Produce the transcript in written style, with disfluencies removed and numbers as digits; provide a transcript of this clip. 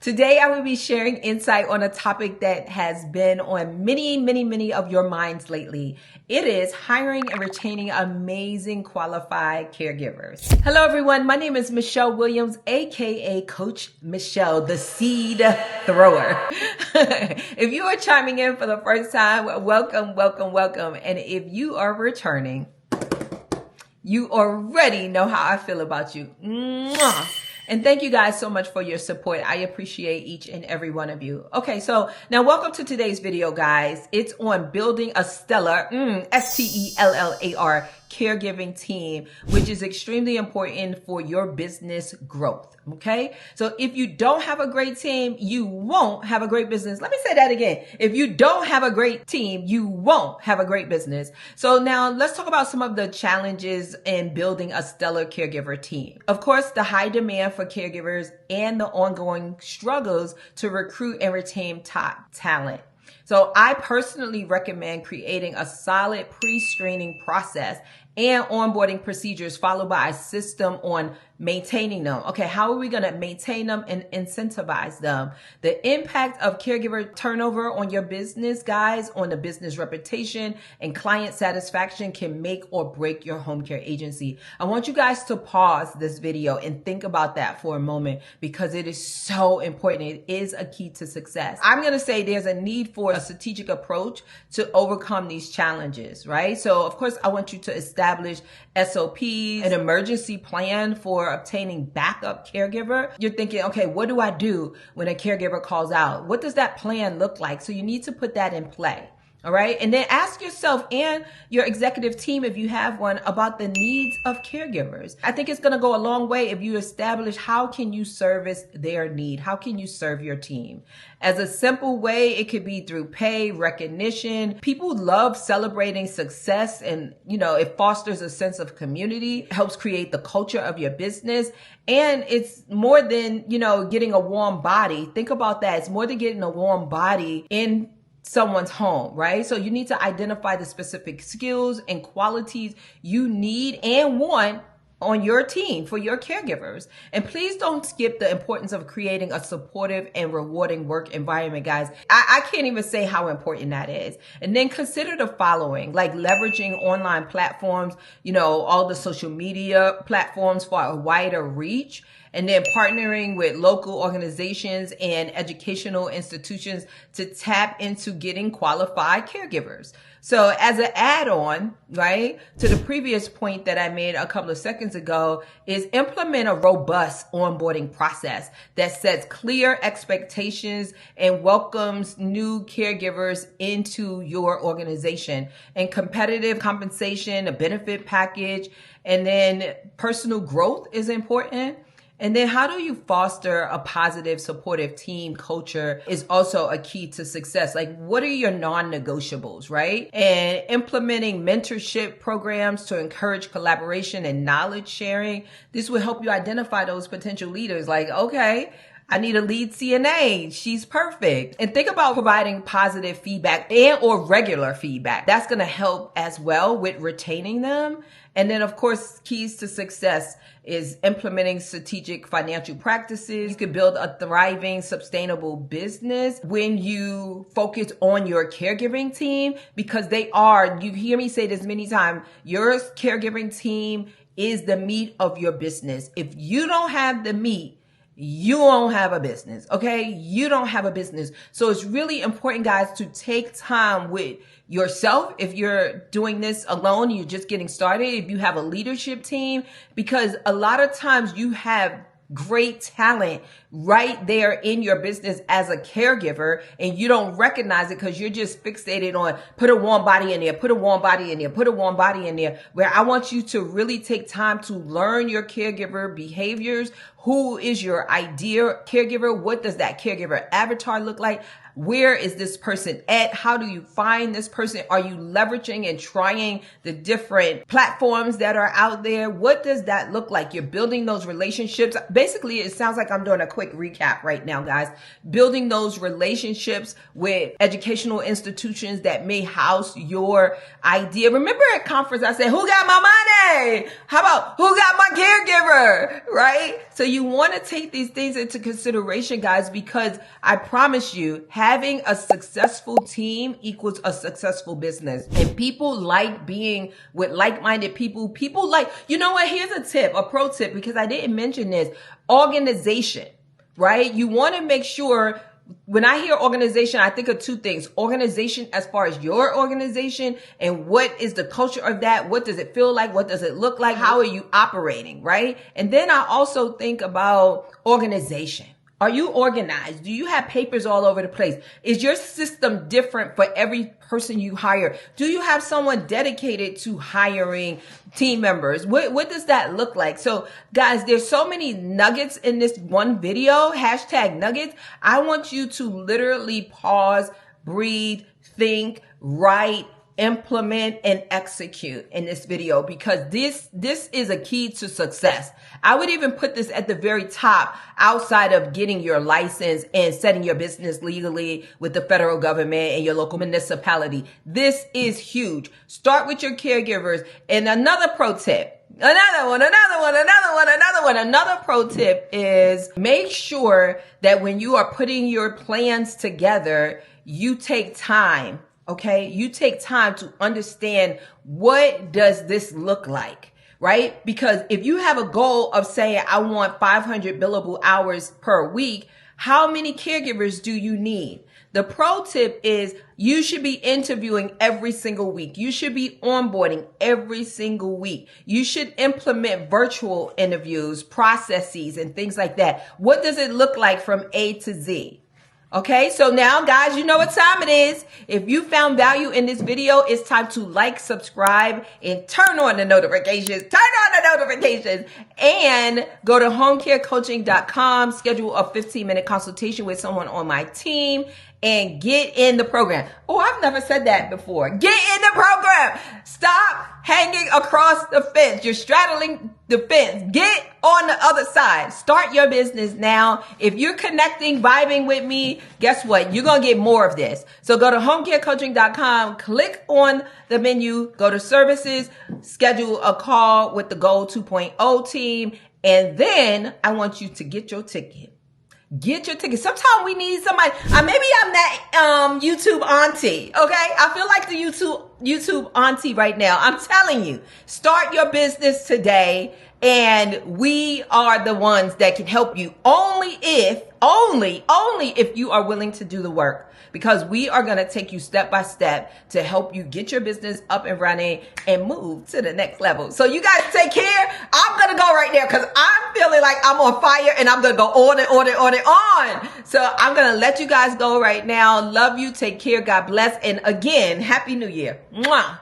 Today, I will be sharing insight on a topic that has been on many of your minds lately. It is hiring and retaining amazing qualified caregivers. Hello, everyone. My name is Michele Williams, aka Coach Michele, the seed thrower. If you are chiming in for the first time, welcome. And if you are returning, you already know how I feel about you. Mwah. And thank you guys so much for your support. I appreciate each and every one of you. Okay, so now welcome to today's video, guys. It's on building a stellar, S-T-E-L-L-A-R, caregiving team, which is extremely important for your business growth. Okay, so if you don't have a great team, you won't have a great business. Let me say that again. If you don't have a great team, you won't have a great business. So now let's talk about some of the challenges in building a stellar caregiver team. Of course, the high demand for caregivers and the ongoing struggles to recruit and retain top talent. So I personally recommend creating a solid pre-screening process and onboarding procedures followed by a system on maintaining them. Okay, how are we going to maintain them and incentivize them? The impact of caregiver turnover on your business, guys, on the business reputation and client satisfaction can make or break your home care agency. I want you guys to pause this video and think about that for a moment because it is so important. It is a key to success. I'm going to say there's a need for a strategic approach to overcome these challenges, right? So of course, I want you to establish SOPs, an emergency plan for obtaining backup caregiver. You're thinking, okay, what do I do when a caregiver calls out? What does that plan look like? So you need to put that in play. All right. And then ask yourself and your executive team, if you have one, about the needs of caregivers. I think it's going to go a long way if you establish how can you service their need? How can you serve your team? As a simple way, it could be through pay, recognition. People love celebrating success and, it fosters a sense of community, helps create the culture of your business. And it's more than, getting a warm body. Think about that. It's more than getting a warm body in someone's home, right? So you need to identify the specific skills and qualities you need and want on your team for your caregivers. And please don't skip the importance of creating a supportive and rewarding work environment, guys. I can't even say how important that is. And then consider the following, like leveraging online platforms, all the social media platforms for a wider reach. And then partnering with local organizations and educational institutions to tap into getting qualified caregivers. So as an add-on, right, to the previous point that I made a couple of seconds ago is implement a robust onboarding process that sets clear expectations and welcomes new caregivers into your organization. And competitive compensation, a benefit package, and then personal growth is important. And then how do you foster a positive, supportive team culture is also a key to success. Like, what are your non-negotiables, right? And implementing mentorship programs to encourage collaboration and knowledge sharing. This will help you identify those potential leaders. Like, okay, I need a lead CNA. She's perfect. And think about providing positive feedback and or regular feedback. That's going to help as well with retaining them. And then, of course, keys to success is implementing strategic financial practices. You could build a thriving, sustainable business when you focus on your caregiving team because you hear me say this many times, your caregiving team is the meat of your business. If you don't have the meat, you won't have a business, okay? You don't have a business. So it's really important, guys, to take time with yourself. If you're doing this alone, you're just getting started. If you have a leadership team, because a lot of times you have great talent right there in your business as a caregiver and you don't recognize it because you're just fixated on put a warm body in there, put a warm body in there, put a warm body in there, where I want you to really take time to learn your caregiver behaviors. Who is your ideal caregiver? What does that caregiver avatar look like? Where is this person at? How do you find this person? Are you leveraging and trying the different platforms that are out there? What does that look like? You're building those relationships. Basically, it sounds like I'm doing a quick recap right now, guys. Building those relationships with educational institutions that may house your idea. Remember at conference, I said, who got my money? How about who got my caregiver? Right? So you want to take these things into consideration, guys, because I promise you, having a successful team equals a successful business. And people like being with like-minded people. People like, you know what? Here's a tip, a pro tip, because I didn't mention this. Organization, right? You want to make sure. When I hear organization, I think of two things. Organization as far as your organization and what is the culture of that? What does it feel like? What does it look like? How are you operating, right? And then I also think about organization. Are you organized? Do you have papers all over the place? Is your system different for every person you hire? Do you have someone dedicated to hiring team members? What does that look like? So guys, there's so many nuggets in this one video, #nuggets. I want you to literally pause, breathe, think, write, implement, and execute in this video, because this is a key to success. I would even put this at the very top outside of getting your license and setting your business legally with the federal government and your local municipality. This is huge. Start with your caregivers. And another pro tip, another pro tip is make sure that when you are putting your plans together, you take time. Okay, you take time to understand, what does this look like, right? Because if you have a goal of saying, I want 500 billable hours per week, how many caregivers do you need? The pro tip is you should be interviewing every single week. You should be onboarding every single week. You should implement virtual interviews, processes, and things like that. What does it look like from A to Z? Okay, so now guys, you know what time it is. If you found value in this video, it's time to like, subscribe, and turn on the notifications. And go to homecarecoaching.com, schedule a 15-minute consultation with someone on my team, and get in the program. Oh, I've never said that before. Get in the program. Stop hanging across the fence. You're straddling the fence. Get on the other side. Start your business now. If you're connecting, vibing with me, guess what? You're going to get more of this. So go to homecarecoaching.com, click on the menu, go to services, schedule a call with the Goal 2.0 team, and then I want you to get your ticket. Get your ticket. Sometimes we need somebody. Maybe I'm that YouTube auntie. Okay, I feel like the YouTube auntie right now. I'm telling you, start your business today, and we are the ones that can help you. Only if you are willing to do the work. Because we are going to take you step by step to help you get your business up and running and move to the next level. So you guys take care. I'm going to go right there because I'm feeling like I'm on fire, and I'm going to go on and on and on and on. So I'm going to let you guys go right now. Love you. Take care. God bless. And again, Happy New Year. Mwah.